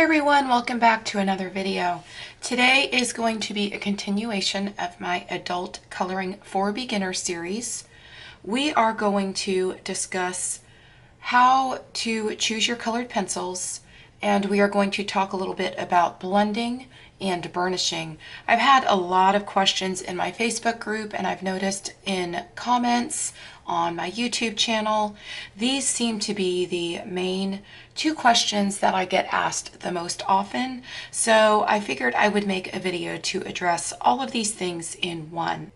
everyone, welcome back to another video. Today is going to be a continuation of my adult coloring for beginners series. We are going to discuss how to choose your colored pencils, and we are going to talk a little bit about blending and burnishing. I've had a lot of questions in my Facebook group, and I've noticed in comments on my YouTube channel. These seem to be the main two questions that I get asked the most often, so I figured I would make a video to address all of these things in one.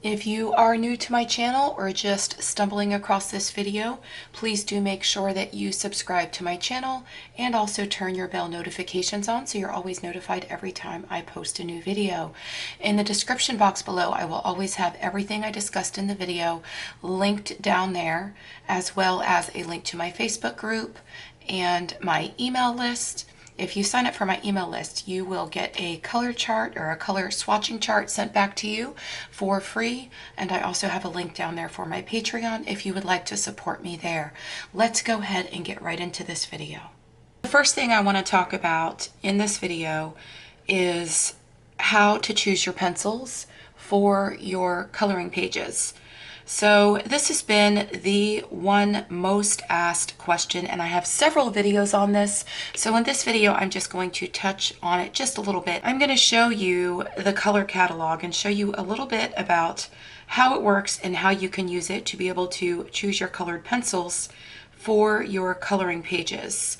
If you are new to my channel or just stumbling across this video, please do make sure that you subscribe to my channel and also turn your bell notifications on so you're always notified every time I post a new video. In the description box below, I will always have everything I discussed in the video linked down there, as well as a link to my Facebook group and my email list. If you sign up for my email list, you will get a color chart or a color swatching chart sent back to you for free. And I also have a link down there for my Patreon if you would like to support me there. Let's go ahead and get right into this video. The first thing I want to talk about in this video is how to choose your pencils for your coloring pages. So this has been the one most asked question, and I have several videos on this. So in this video, I'm just going to touch on it just a little bit. I'm going to show you the color catalog and show you a little bit about how it works and how you can use it to be able to choose your colored pencils for your coloring pages.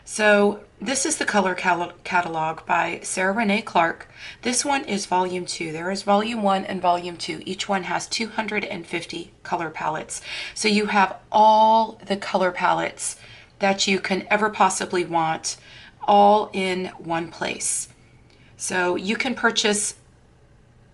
So this is the color catalog by Sarah Renae Clark. This one is volume 2. There is volume 1 and volume 2. Each one has 250 color palettes. So you have all the color palettes that you can ever possibly want all in one place. So you can purchase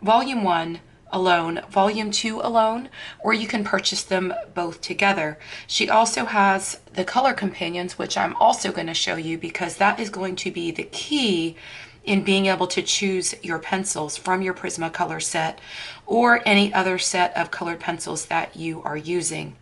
volume 1 alone, volume 2 alone, or you can purchase them both together. She also has the color companions, which I'm also going to show you because that is going to be the key in being able to choose your pencils from your Prismacolor set or any other set of colored pencils that you are using.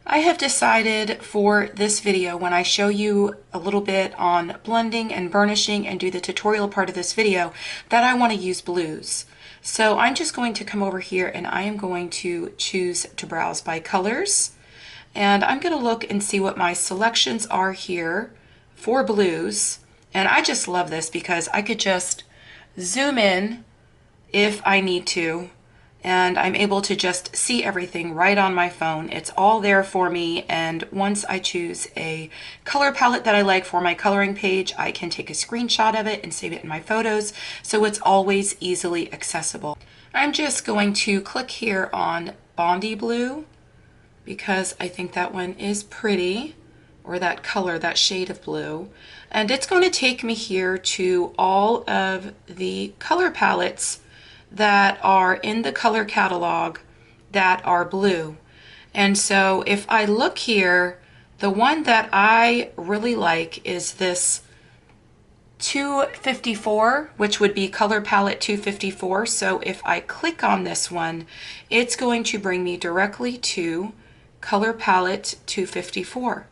I have decided for this video, when I show you a little bit on blending and burnishing and do the tutorial part of this video, that I want to use blues. So I'm just going to come over here and I am going to choose to browse by colors. And I'm going to look and see what my selections are here for blues. And I just love this because I could just zoom in if I need to. And I'm able to just see everything right on my phone. It's all there for me, and once I choose a color palette that I like for my coloring page, I can take a screenshot of it and save it in my photos, so it's always easily accessible. I'm just going to click here on Bondi Blue because I think that one is pretty, or that color, that shade of blue, and it's going to take me here to all of the color palettes that are in the color catalog that are blue. And so if I look here, the one that I really like is this 254, which would be color palette 254. So if I click on this one, it's going to bring me directly to color palette 254.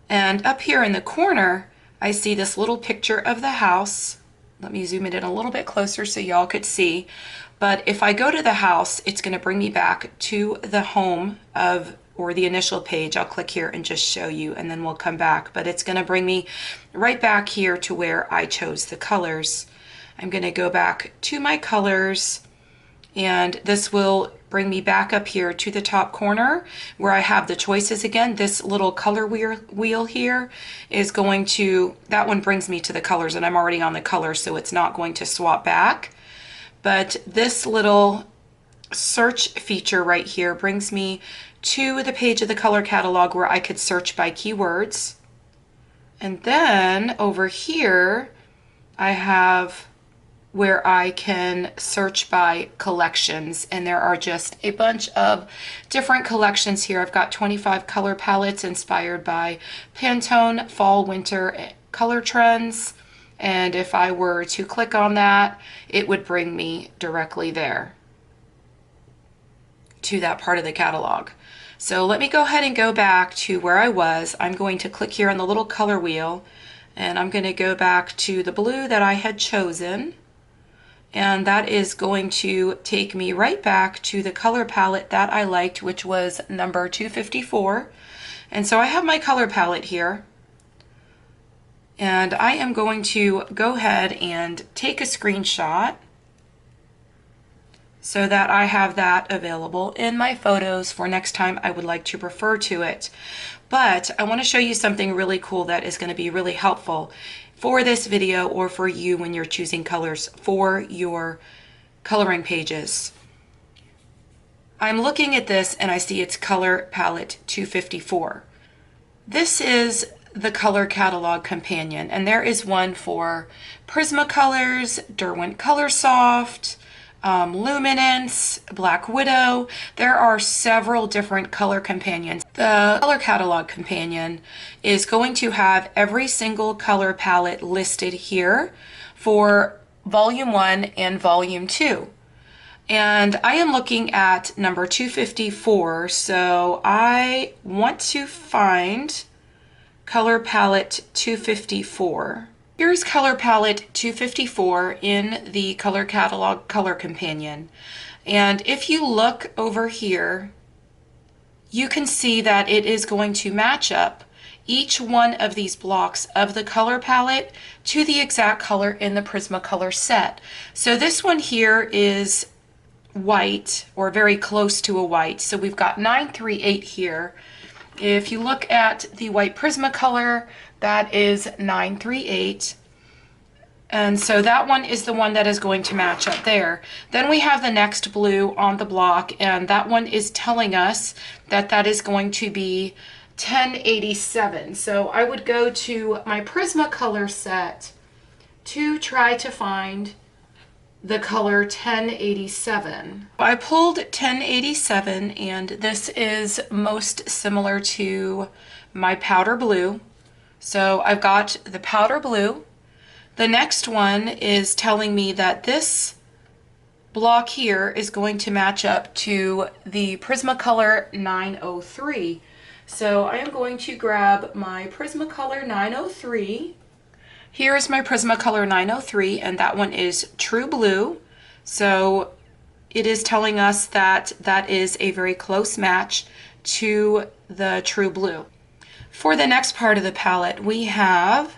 And up here in the corner, I see this little picture of the house. Let me zoom it in a little bit closer so y'all could see. But if I go to the house, it's going to bring me back to the home of, or the initial page. I'll click here and just show you, and then we'll come back. But it's going to bring me right back here to where I chose the colors. I'm going to go back to my colors, and this will bring me back up here to the top corner where I have the choices again. This little color wheel here is going to, that one brings me to the colors, and I'm already on the color, so it's not going to swap back. But this little search feature right here brings me to the page of the color catalog where I could search by keywords. And then over here, I have where I can search by collections, and there are just a bunch of different collections here. I've got 25 color palettes inspired by Pantone fall winter color trends, and if I were to click on that, it would bring me directly there to that part of the catalog. So let me go ahead and go back to where I was. I'm going to click here on the little color wheel, And I'm going to go back to the blue that I had chosen. And that is going to take me right back to the color palette that I liked, which was number 254. And so I have my color palette here. And I am going to go ahead and take a screenshot so that I have that available in my photos for next time I would like to refer to it. But I want to show you something really cool that is going to be really helpful for this video or for you when you're choosing colors for your coloring pages. I'm looking at this and I see it's color palette 254. This is the color catalog companion, and there is one for Prismacolors, Derwent Colorsoft, Luminance, Black Widow. There are several different color companions. The color catalog companion is going to have every single color palette listed here for volume 1 and volume 2. And I am looking at number 254, so I want to find color palette 254. Here's color palette 254 in the color catalog color companion. And if you look over here, you can see that it is going to match up each one of these blocks of the color palette to the exact color in the Prismacolor set. So this one here is white, or very close to a white. So we've got 938 here. If you look at the white Prismacolor, that is 938. And so that one is the one that is going to match up there. Then we have the next blue on the block, and that one is telling us that that is going to be 1087. So I would go to my Prismacolor set to try to find the color 1087. I pulled 1087, and this is most similar to my powder blue. So I've got the powder blue. The next one is telling me that this block here is going to match up to the Prismacolor 903. So I am going to grab my Prismacolor 903. Here is my Prismacolor 903, and that one is true blue. So it is telling us that that is a very close match to the true blue. For the next part of the palette, we have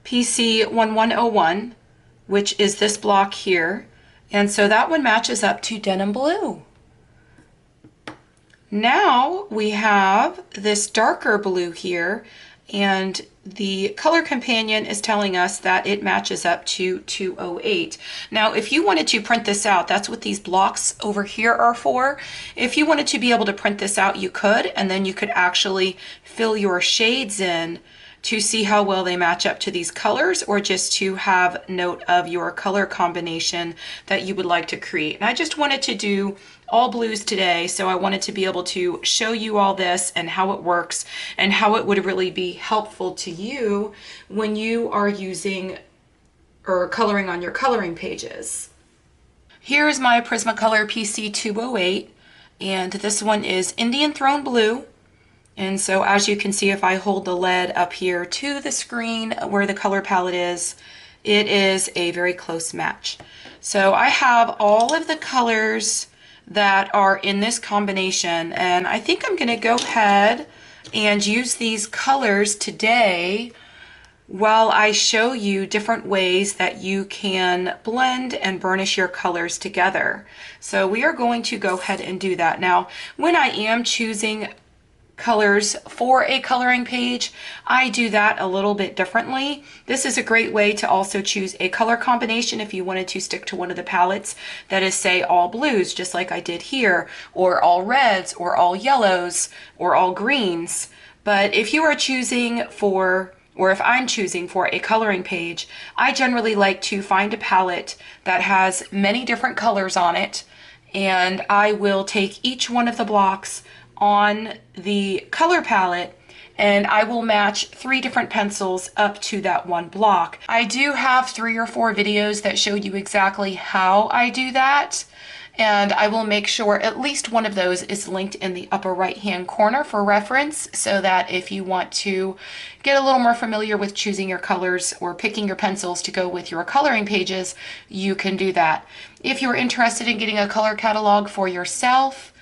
PC 1101, which is this block here. And so that one matches up to denim blue. Now we have this darker blue here, and the color companion is telling us that it matches up to 208. Now, if you wanted to print this out, that's what these blocks over here are for. If you wanted to be able to print this out, you could, and then you could actually fill your shades in to see how well they match up to these colors, or just to have note of your color combination that you would like to create. And I just wanted to do all blues today, so I wanted to be able to show you all this and how it works and how it would really be helpful to you when you are using or coloring on your coloring pages. Here's my Prismacolor PC 208, and this one is Indian Throne Blue. And so as you can see, if I hold the lead up here to the screen where the color palette is, it is a very close match. So I have all of the colors that are in this combination, and I think I'm going to go ahead and use these colors today while I show you different ways that you can blend and burnish your colors together. So we are going to go ahead and do that. Now, when I am choosing colors for a coloring page, I do that a little bit differently. This is a great way to also choose a color combination if you wanted to stick to one of the palettes that is, say, all blues, just like I did here, or all reds, or all yellows, or all greens. But if you are choosing for, or if I'm choosing for a coloring page, I generally like to find a palette that has many different colors on it, and I will take each one of the blocks on the color palette and I will match 3 different pencils up to that one block. I do have 3 or 4 videos that show you exactly how I do that, And I will make sure at least one of those is linked in the upper right hand corner for reference, so that if you want to get a little more familiar with choosing your colors or picking your pencils to go with your coloring pages, you can do that. If you're interested in getting a color catalog for yourself,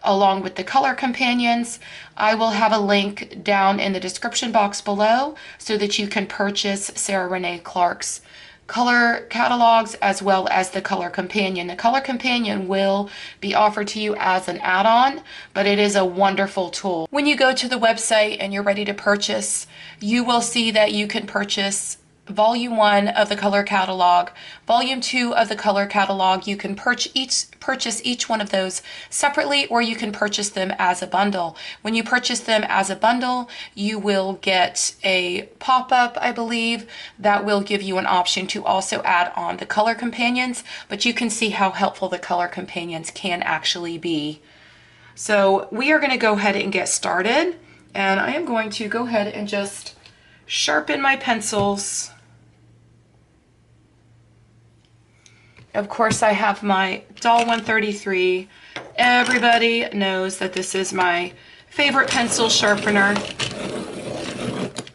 along with the color companions, I will have a link down in the description box below so that you can purchase Sarah Renae Clark's color catalogs as well as the color companion. The color companion will be offered to you as an add-on, but it is a wonderful tool. When you go to the website and you're ready to purchase, you will see that you can purchase Volume 1 of the color catalog, Volume 2 of the color catalog. You can purchase each one of those separately, or you can purchase them as a bundle. When you purchase them as a bundle, you will get a pop-up, I believe, that will give you an option to also add on the color companions, but you can see how helpful the color companions can actually be. So we are going to go ahead and get started, and I am going to go ahead and just sharpen my pencils. Of course, I have my Doll 133. Everybody knows that this is my favorite pencil sharpener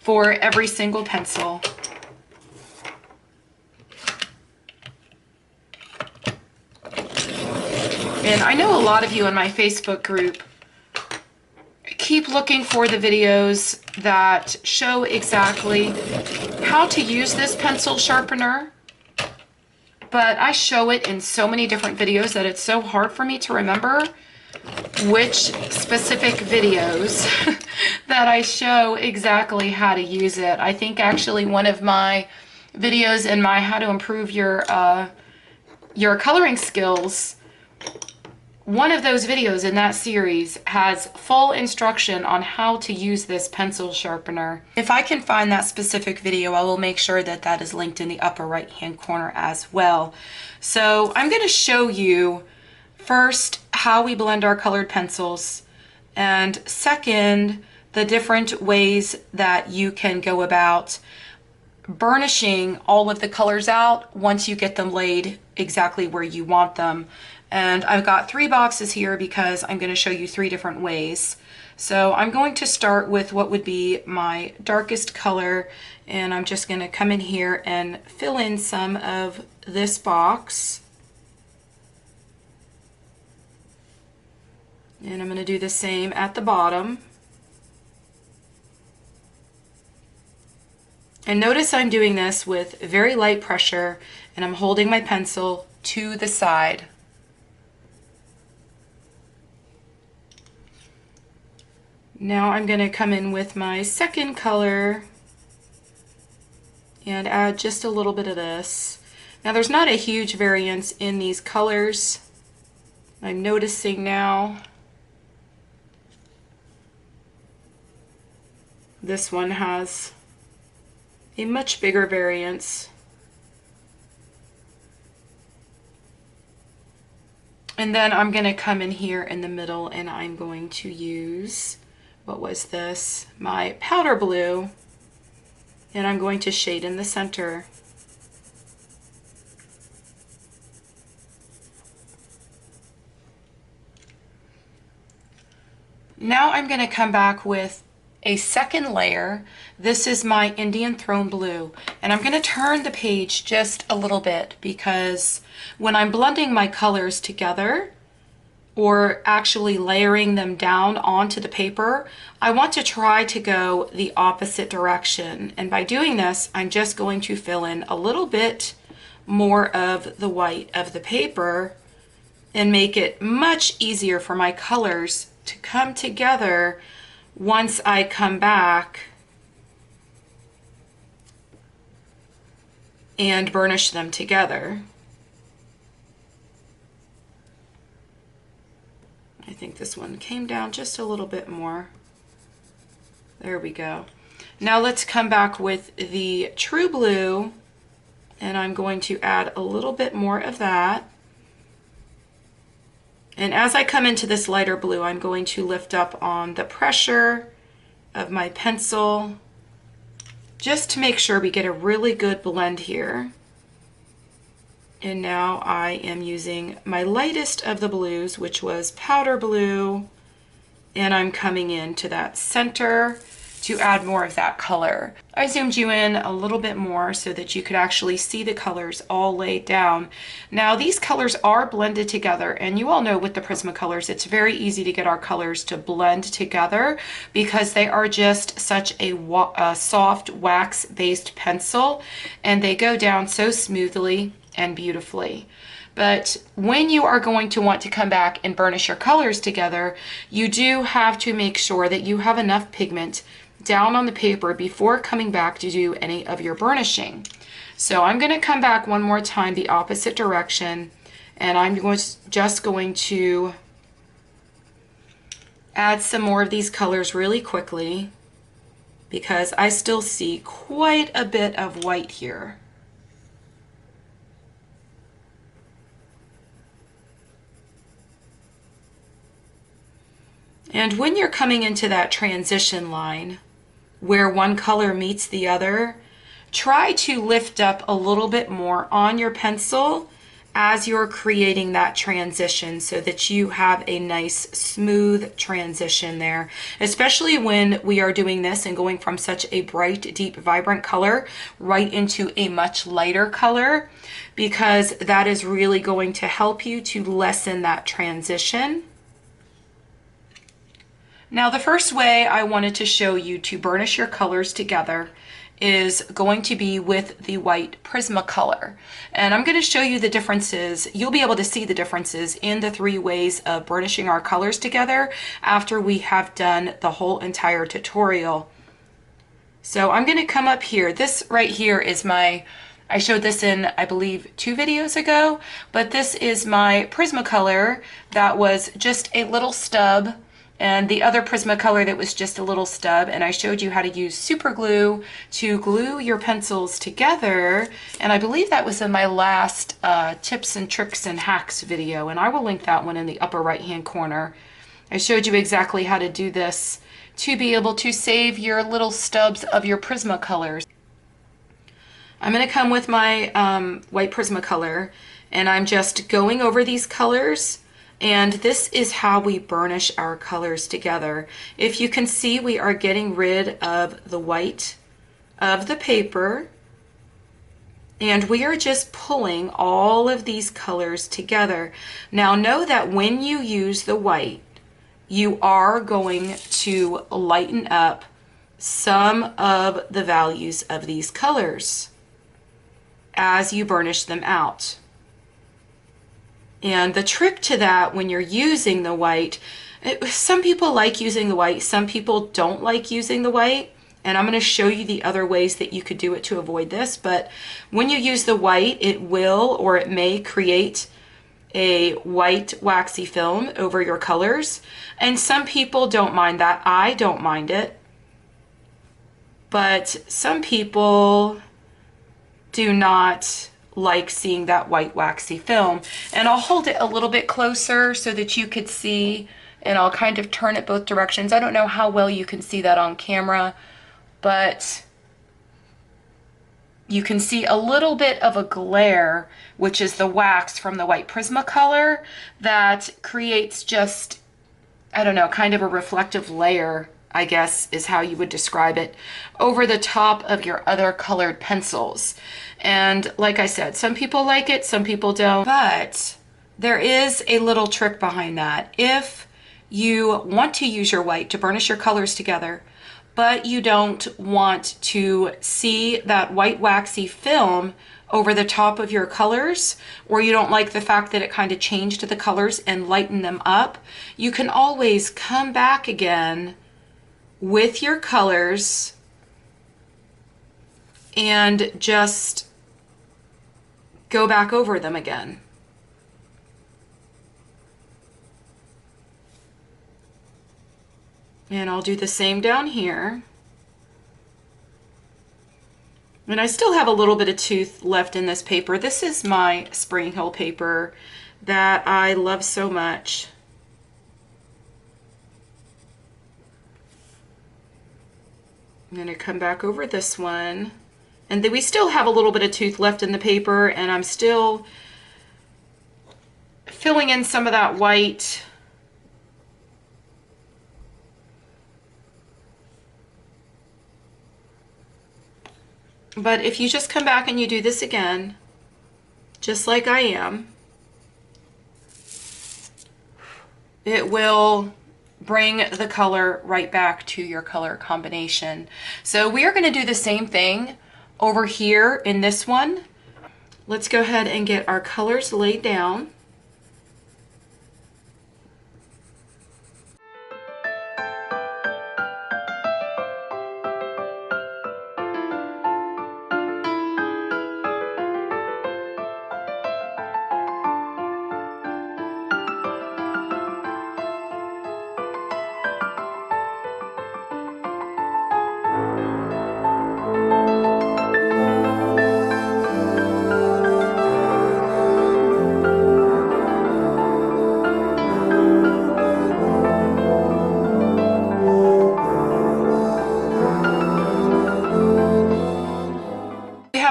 for every single pencil. And I know a lot of you in my Facebook group keep looking for the videos that show exactly how to use this pencil sharpener, but I show it in so many different videos that it's so hard for me to remember which specific videos that I show exactly how to use it. I think actually one of my videos in my how to improve your coloring skills, one of those videos in that series has full instruction on how to use this pencil sharpener. If I can find that specific video, I will make sure that that is linked in the upper right hand corner as well. So I'm going to show you first how we blend our colored pencils, and second, the different ways that you can go about burnishing all of the colors out once you get them laid exactly where you want them. And I've got 3 boxes here because I'm going to show you 3 different ways. So I'm going to start with what would be my darkest color, and I'm just going to come in here and fill in some of this box. And I'm going to do the same at the bottom. And notice I'm doing this with very light pressure, and I'm holding my pencil to the side. Now I'm going to come in with my second color and add just a little bit of this. Now there's not a huge variance in these colors. I'm noticing now this one has a much bigger variance. And then I'm going to come in here in the middle and I'm going to use, what was this? My powder blue, and I'm going to shade in the center. Now I'm going to come back with a second layer. This is my Indian Throne Blue, and I'm going to turn the page just a little bit because when I'm blending my colors together, or actually layering them down onto the paper, I want to try to go the opposite direction. And by doing this, I'm just going to fill in a little bit more of the white of the paper and make it much easier for my colors to come together once I come back and burnish them together. I think this one came down just a little bit more. There we go. Now let's come back with the True Blue, and I'm going to add a little bit more of that. And as I come into this lighter blue, I'm going to lift up on the pressure of my pencil just to make sure we get a really good blend here. And now I am using my lightest of the blues, which was powder blue, and I'm coming into that center to add more of that color. I zoomed you in a little bit more so that you could actually see the colors all laid down. Now these colors are blended together, and you all know with the Prismacolors it's very easy to get our colors to blend together because they are just such a soft wax-based pencil, and they go down so smoothly and beautifully. But when you are going to want to come back and burnish your colors together, you do have to make sure that you have enough pigment down on the paper before coming back to do any of your burnishing. So I'm going to come back one more time the opposite direction, and I'm just going to add some more of these colors really quickly because I still see quite a bit of white here. And when you're coming into that transition line where one color meets the other, try to lift up a little bit more on your pencil as you're creating that transition so that you have a nice smooth transition there, especially when we are doing this and going from such a bright, deep, vibrant color right into a much lighter color, because that is really going to help you to lessen that transition. Now the first way I wanted to show you to burnish your colors together is going to be with the white Prismacolor. And I'm going to show you the differences. You'll be able to see the differences in the 3 ways of burnishing our colors together after we have done the whole entire tutorial. So I'm going to come up here. This right here is I showed this in, I believe, 2 videos ago, but this is my Prismacolor that was just a little stub, and the other Prismacolor that was just a little stub, and I showed you how to use super glue to glue your pencils together, and I believe that was in my last tips and tricks and hacks video, and I will link that one in the upper right hand corner. I showed you exactly how to do this to be able to save your little stubs of your Prismacolors. I'm going to come with my white Prismacolor, and I'm just going over these colors. And this is how we burnish our colors together. If you can see, we are getting rid of the white of the paper, and we are just pulling all of these colors together. Now know that when you use the white, you are going to lighten up some of the values of these colors as you burnish them out. And the trick to that when you're using the white, some people like using the white, some people don't like using the white, and I'm going to show you the other ways that you could do it to avoid this. But when you use the white, it will or it may create a white waxy film over your colors, and some people don't mind that. I don't mind it, but some people do not like seeing that white waxy film. And I'll hold it a little bit closer so that you could see, and I'll kind of turn it both directions. I don't know how well you can see that on camera, but you can see a little bit of a glare, which is the wax from the white Prismacolor that creates just, I don't know, kind of a reflective layer, I guess is how you would describe it, over the top of your other colored pencils. And like I said, some people like it, some people don't, but there is a little trick behind that. If you want to use your white to burnish your colors together, but you don't want to see that white waxy film over the top of your colors, or you don't like the fact that it kind of changed the colors and lighten them up, you can always come back again with your colors and just go back over them again. And I'll do the same down here. And I still have a little bit of tooth left in this paper. This is my Spring Hill paper that I love so much. I'm going to come back over this one And then we still have a little bit of tooth left in the paper, and I'm still filling in some of that white. But if you just come back and you do this again, just like I am, it will bring the color right back to your color combination. So we are going to do the same thing over here in this one. Let's go ahead and get our colors laid down.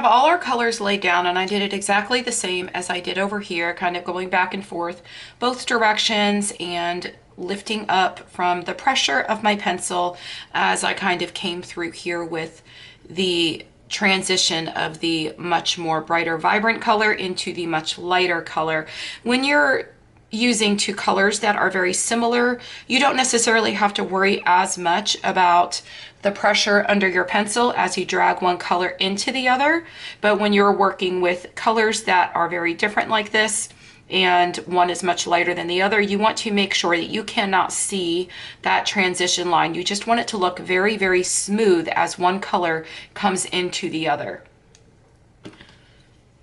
All our colors laid down, and I did it exactly the same as I did over here, kind of going back and forth both directions and lifting up from the pressure of my pencil as I kind of came through here with the transition of the much more brighter vibrant color into the much lighter color. When you're using two colors that are very similar, you don't necessarily have to worry as much about the pressure under your pencil as you drag one color into the other. But when you're working with colors that are very different like this, and one is much lighter than the other, you want to make sure that you cannot see that transition line. You just want it to look very, very smooth as one color comes into the other.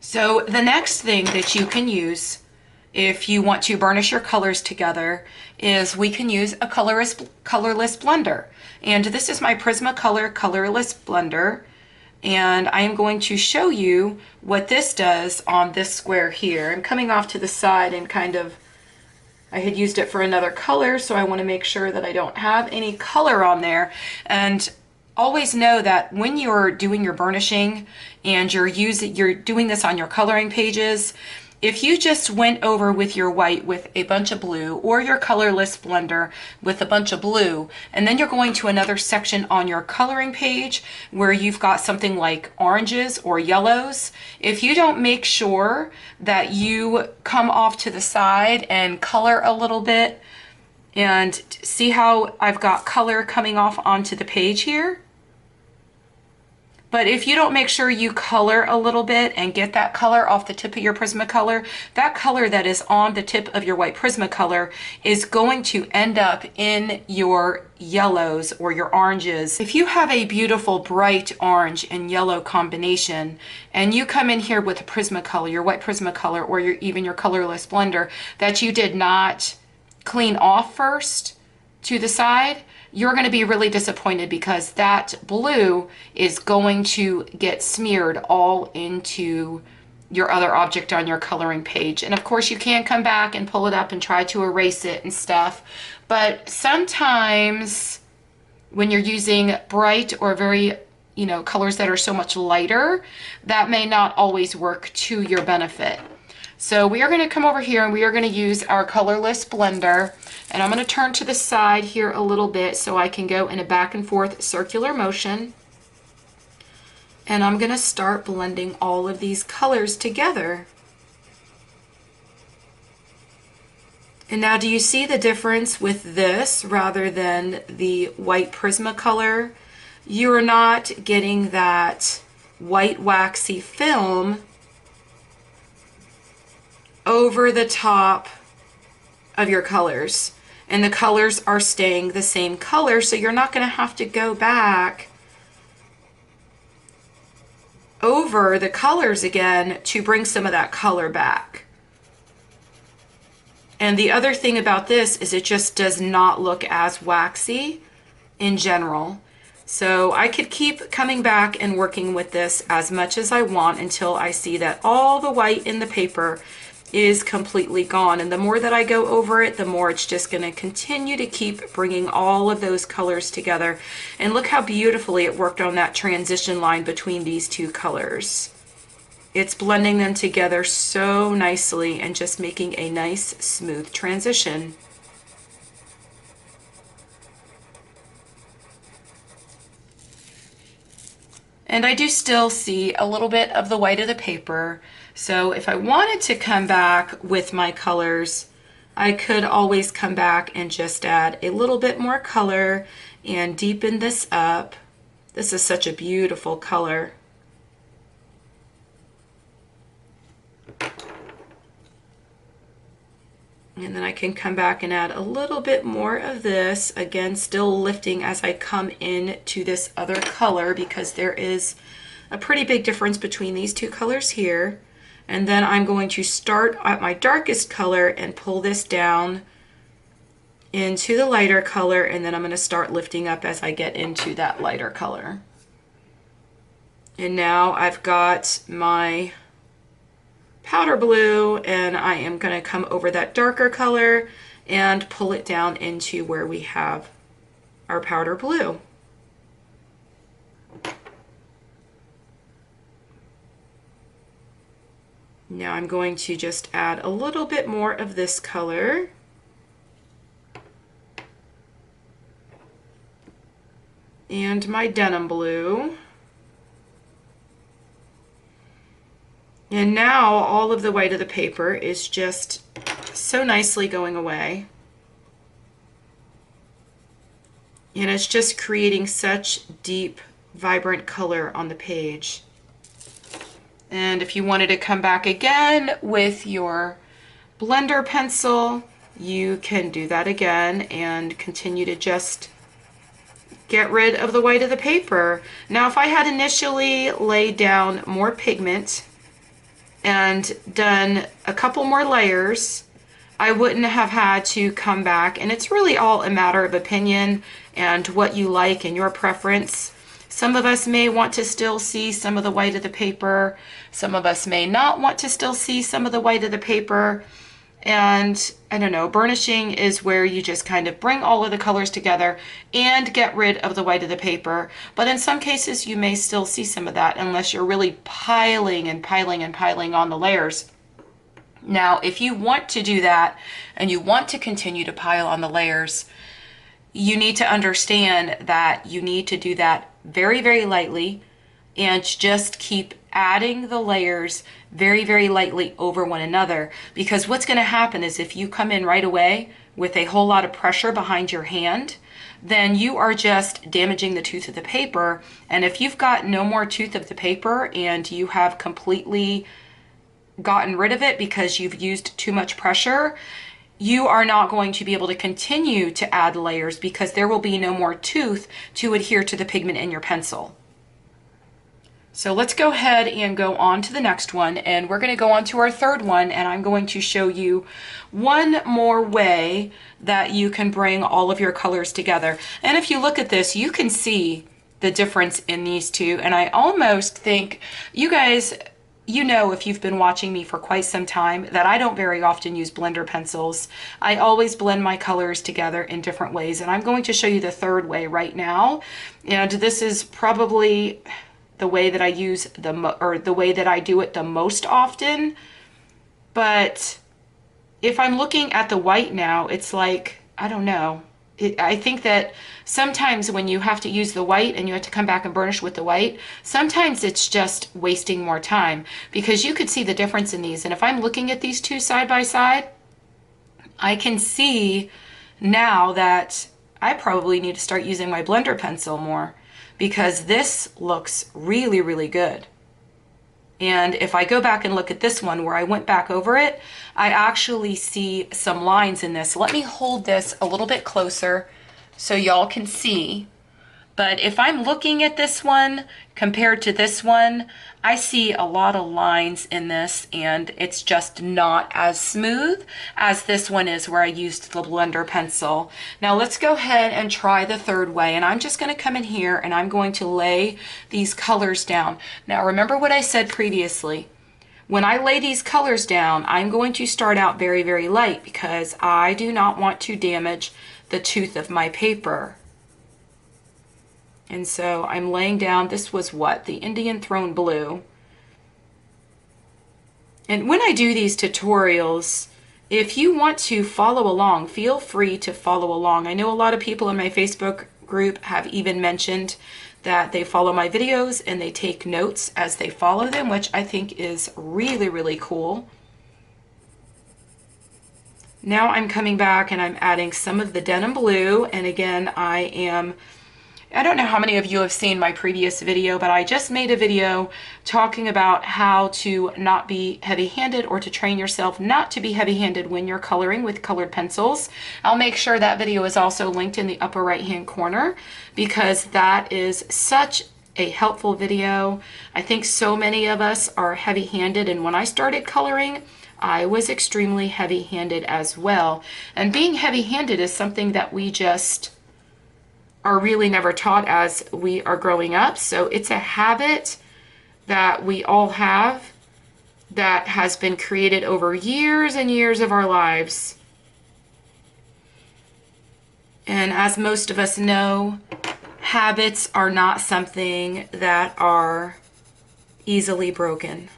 So the next thing that you can use if you want to burnish your colors together is we can use a colorless blender. And this is my Prismacolor colorless blender. And I am going to show you what this does on this square here. I'm coming off to the side and kind of, I had used it for another color, so I want to make sure that I don't have any color on there. And always know that when you're doing your burnishing and you're doing this on your coloring pages, if you just went over with your white with a bunch of blue, or your colorless blender with a bunch of blue, and then you're going to another section on your coloring page where you've got something like oranges or yellows, if you don't make sure that you come off to the side and color a little bit, and see how I've got color coming off onto the page here? But if you don't make sure you color a little bit and get that color off the tip of your Prismacolor, that color that is on the tip of your white Prismacolor is going to end up in your yellows or your oranges. If you have a beautiful bright orange and yellow combination, and you come in here with a Prismacolor, your white Prismacolor, or even your colorless blender that you did not clean off first to the side, you're going to be really disappointed because that blue is going to get smeared all into your other object on your coloring page. And of course you can come back and pull it up and try to erase it and stuff, but sometimes when you're using bright or very, colors that are so much lighter, that may not always work to your benefit. So we are going to come over here and we are going to use our colorless blender, and I'm going to turn to the side here a little bit so I can go in a back and forth circular motion. And I'm going to start blending all of these colors together. And now do you see the difference with this rather than the white Prismacolor? You're not getting that white waxy film over the top of your colors, and the colors are staying the same color, so you're not going to have to go back over the colors again to bring some of that color back. And the other thing about this is it just does not look as waxy in general. So I could keep coming back and working with this as much as I want until I see that all the white in the paper is completely gone. And the more that I go over it, the more it's just going to continue to keep bringing all of those colors together. And look how beautifully it worked on that transition line between these two colors. It's blending them together so nicely and just making a nice smooth transition. And I do still see a little bit of the white of the paper. So if I wanted to come back with my colors, I could always come back and just add a little bit more color and deepen this up. This is such a beautiful color. And then I can come back and add a little bit more of this, again still lifting as I come into this other color, because there is a pretty big difference between these two colors here. And then I'm going to start at my darkest color and pull this down into the lighter color, and then I'm going to start lifting up as I get into that lighter color. And now I've got my powder blue, and I am going to come over that darker color and pull it down into where we have our powder blue. Now I'm going to just add a little bit more of this color. And my denim blue. And now all of the white of the paper is just so nicely going away. And it's just creating such deep, vibrant color on the page. And if you wanted to come back again with your blender pencil, you can do that again and continue to just get rid of the white of the paper. Now, if I had initially laid down more pigment and done a couple more layers, I wouldn't have had to come back. And it's really all a matter of opinion and what you like and your preference. Some of us may want to still see some of the white of the paper. Some of us may not want to still see some of the white of the paper. And I don't know, burnishing is where you just kind of bring all of the colors together and get rid of the white of the paper. But in some cases, you may still see some of that unless you're really piling and piling and piling on the layers. Now, if you want to do that and you want to continue to pile on the layers, you need to understand that you need to do that very, very lightly and just keep adding the layers very, very lightly over one another. Because what's going to happen is if you come in right away with a whole lot of pressure behind your hand, then you are just damaging the tooth of the paper. And if you've got no more tooth of the paper and you have completely gotten rid of it because you've used too much pressure, you are not going to be able to continue to add layers because there will be no more tooth to adhere to the pigment in your pencil. So let's go ahead and go on to the next one, and we're going to go on to our third one, and I'm going to show you one more way that you can bring all of your colors together. And if you look at this, you can see the difference in these two, and I almost think you guys, you know, if you've been watching me for quite some time, that I don't very often use blender pencils. I always blend my colors together in different ways, and I'm going to show you the third way right now. And this is probably the way that I use the way that I do it the most often. But if I'm looking at the white now, it's like, I don't know. I think that sometimes when you have to use the white and you have to come back and burnish with the white, sometimes it's just wasting more time, because you could see the difference in these. And if I'm looking at these two side by side, I can see now that I probably need to start using my blender pencil more, because this looks really, really good. And if I go back and look at this one where I went back over it, I actually see some lines in this. Let me hold this a little bit closer so y'all can see. But if I'm looking at this one compared to this one, I see a lot of lines in this, and it's just not as smooth as this one is where I used the blender pencil. Now let's go ahead and try the third way, and I'm just going to come in here and I'm going to lay these colors down. Now remember what I said previously. when I lay these colors down, I'm going to start out very, very light because I do not want to damage the tooth of my paper. And so I'm laying down, this was what? The Indian Throne Blue. And when I do these tutorials, if you want to follow along, feel free to follow along. I know a lot of people in my Facebook group have even mentioned that they follow my videos and they take notes as they follow them, which I think is really, really cool. Now I'm coming back and I'm adding some of the denim blue, and again, I don't know how many of you have seen my previous video, but I just made a video talking about how to not be heavy-handed, or to train yourself not to be heavy-handed when you're coloring with colored pencils. I'll make sure that video is also linked in the upper right-hand corner because that is such a helpful video. I think so many of us are heavy-handed, and when I started coloring, I was extremely heavy-handed as well. And being heavy-handed is something that we just are really never taught as we are growing up. So it's a habit that we all have that has been created over years and years of our lives. And as most of us know, habits are not something that are easily broken.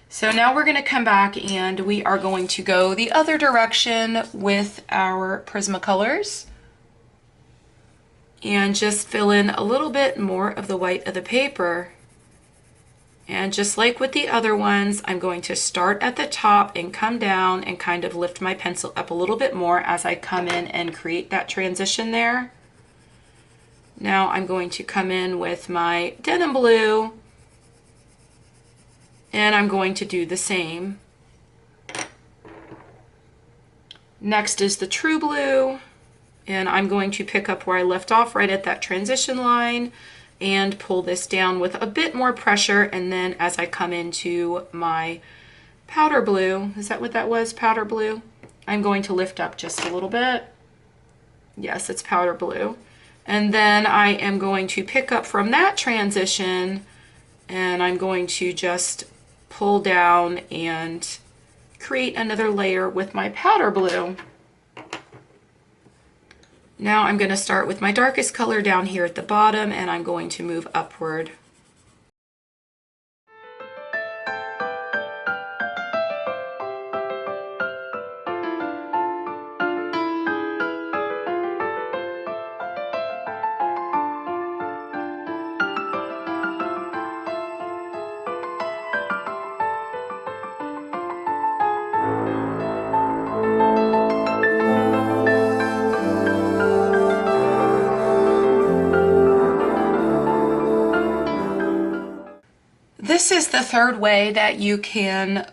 So now we're going to come back and we are going to go the other direction with our Prismacolors and just fill in a little bit more of the white of the paper. And just like with the other ones, I'm going to start at the top and come down and kind of lift my pencil up a little bit more as I come in and create that transition there. Now I'm going to come in with my denim blue, and I'm going to do the same. Next is the true blue, and I'm going to pick up where I left off right at that transition line and pull this down with a bit more pressure. And then as I come into my powder blue, is that what that was, powder blue? I'm going to lift up just a little bit. Yes, it's powder blue. And then I am going to pick up from that transition, and I'm going to just pull down and create another layer with my powder blue. Now I'm going to start with my darkest color down here at the bottom, and I'm going to move upward. This is the third way that you can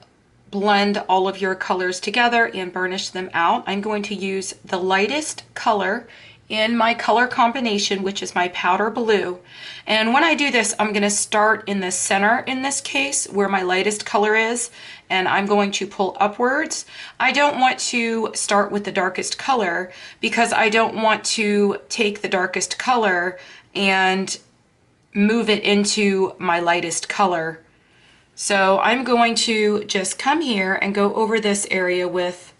blend all of your colors together and burnish them out. I'm going to use the lightest color in my color combination, which is my powder blue. And when I do this, I'm going to start in the center in this case where my lightest color is, and I'm going to pull upwards. I don't want to start with the darkest color because I don't want to take the darkest color and move it into my lightest color. So I'm going to just come here and go over this area with,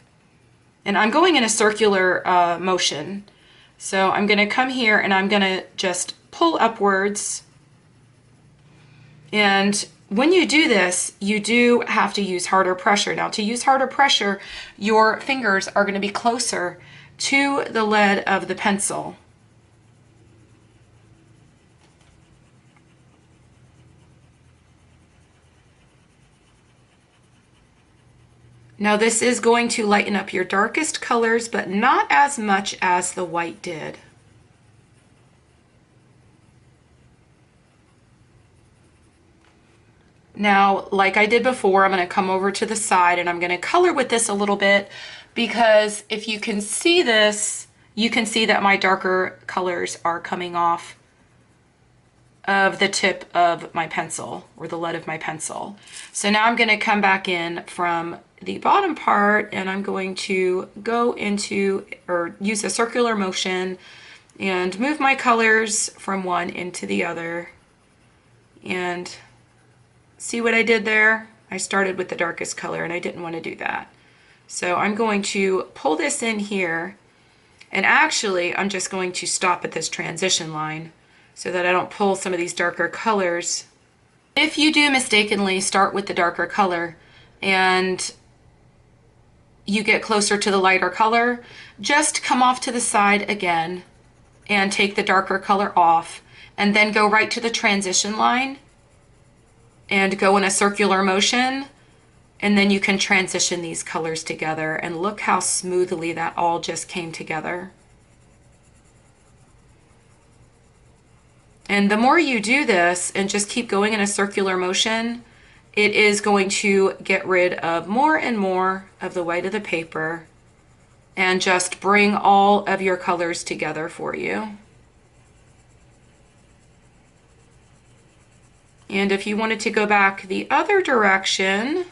and I'm going in a circular motion. So I'm going to come here and I'm going to just pull upwards. And when you do this, you do have to use harder pressure. Now, to use harder pressure, your fingers are going to be closer to the lead of the pencil. Now this is going to lighten up your darkest colors, but not as much as the white did. Now, like I did before, I'm going to come over to the side and I'm going to color with this a little bit, because if you can see this, you can see that my darker colors are coming off of the tip of my pencil, or the lead of my pencil. So now I'm going to come back in from the bottom part and I'm going to go into, or use a circular motion, and move my colors from one into the other. And see what I did there? I started with the darkest color and I didn't want to do that. So I'm going to pull this in here, and actually I'm just going to stop at this transition line so that I don't pull some of these darker colors. If you do mistakenly start with the darker color and you get closer to the lighter color, just come off to the side again and take the darker color off, and then go right to the transition line and go in a circular motion, and then you can transition these colors together, and look how smoothly that all just came together. And the more you do this and just keep going in a circular motion, it is going to get rid of more and more of the white of the paper and just bring all of your colors together for you. And if you wanted to go back the other direction,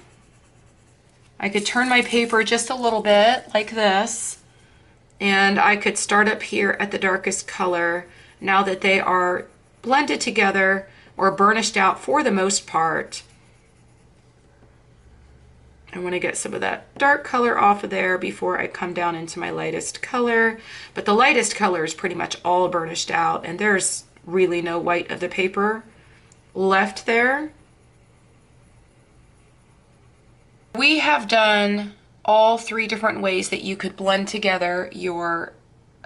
I could turn my paper just a little bit like this, and I could start up here at the darkest color now that they are blended together or burnished out for the most part. I want to get some of that dark color off of there before I come down into my lightest color. But the lightest color is pretty much all burnished out, and there's really no white of the paper left there. We have done all three different ways that you could blend together your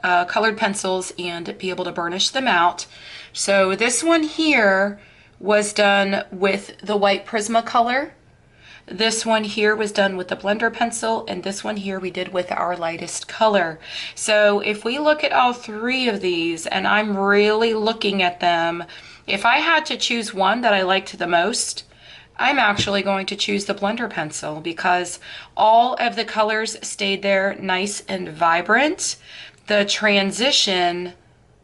colored pencils and be able to burnish them out. So this one here was done with the white Prismacolor. This one here was done with the blender pencil, and this one here we did with our lightest color. So if we look at all three of these, and I'm really looking at them, if I had to choose one that I liked the most, I'm actually going to choose the blender pencil, because all of the colors stayed there nice and vibrant. The transition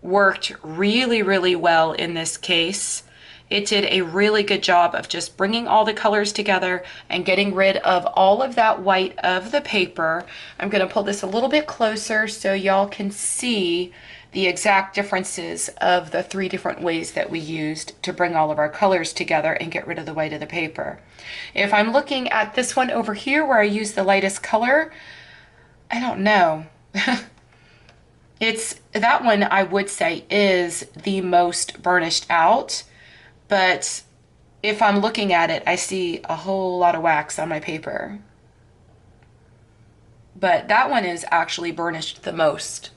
worked really, really well in this case. It did a really good job of just bringing all the colors together and getting rid of all of that white of the paper. I'm going to pull this a little bit closer so y'all can see the exact differences of the three different ways that we used to bring all of our colors together and get rid of the white of the paper. If I'm looking at this one over here where I use the lightest color, I don't know. That one I would say is the most burnished out, but if I'm looking at it, I see a whole lot of wax on my paper. But that one is actually burnished the most.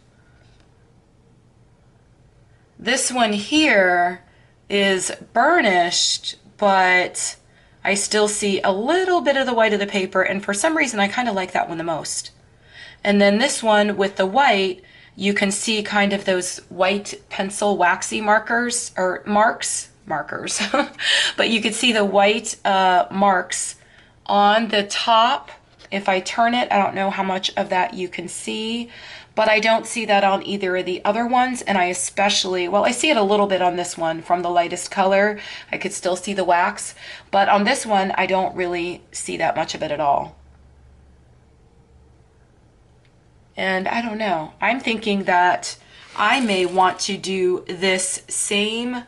This one here is burnished, but I still see a little bit of the white of the paper, and for some reason I kind of like that one the most. And then this one with the white, you can see kind of those white pencil waxy markers, or markers, but you can see the white marks on the top. If I turn it, I don't know how much of that you can see, but I don't see that on either of the other ones. And I especially, well, I see it a little bit on this one from the lightest color. I could still see the wax, but on this one, I don't really see that much of it at all. And I don't know, I'm thinking that I may want to do this same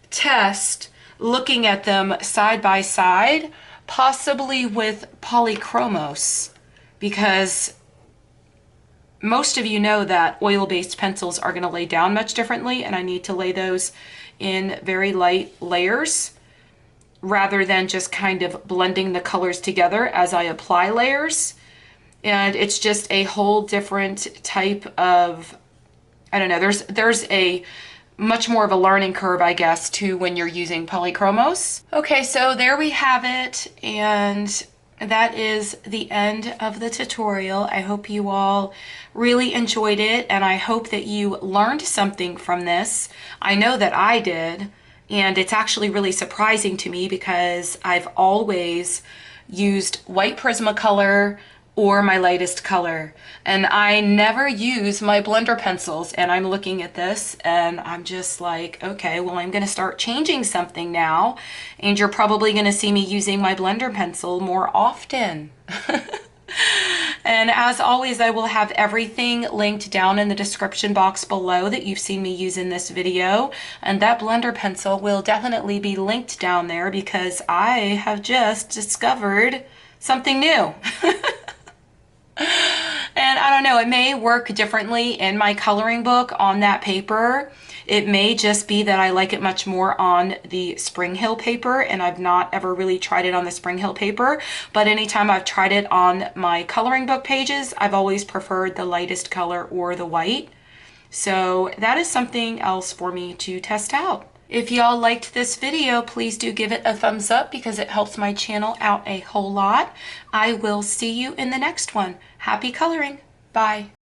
test, looking at them side by side, possibly with polychromos, because most of you know that oil-based pencils are going to lay down much differently, and I need to lay those in very light layers rather than just kind of blending the colors together as I apply layers. And it's just a whole different type of, I don't know, there's a much more of a learning curve, I guess, to when you're using polychromos. Okay, so there we have it, and that is the end of the tutorial. I hope you all really enjoyed it, and I hope that you learned something from this. I know that I did, and it's actually really surprising to me because I've always used white Prismacolor or my lightest color, and I never use my blender pencils. And I'm looking at this and I'm just like, okay, well, I'm gonna start changing something now, and you're probably gonna see me using my blender pencil more often. And as always, I will have everything linked down in the description box below that you've seen me use in this video. And that blender pencil will definitely be linked down there because I have just discovered something new. And I don't know, it may work differently in my coloring book on that paper. It may just be that I like it much more on the Spring Hill paper, and I've not ever really tried it on the Spring Hill paper, but anytime I've tried it on my coloring book pages, I've always preferred the lightest color or the white. So that is something else for me to test out. If y'all liked this video, please do give it a thumbs up because it helps my channel out a whole lot. I will see you in the next one. Happy coloring. Bye.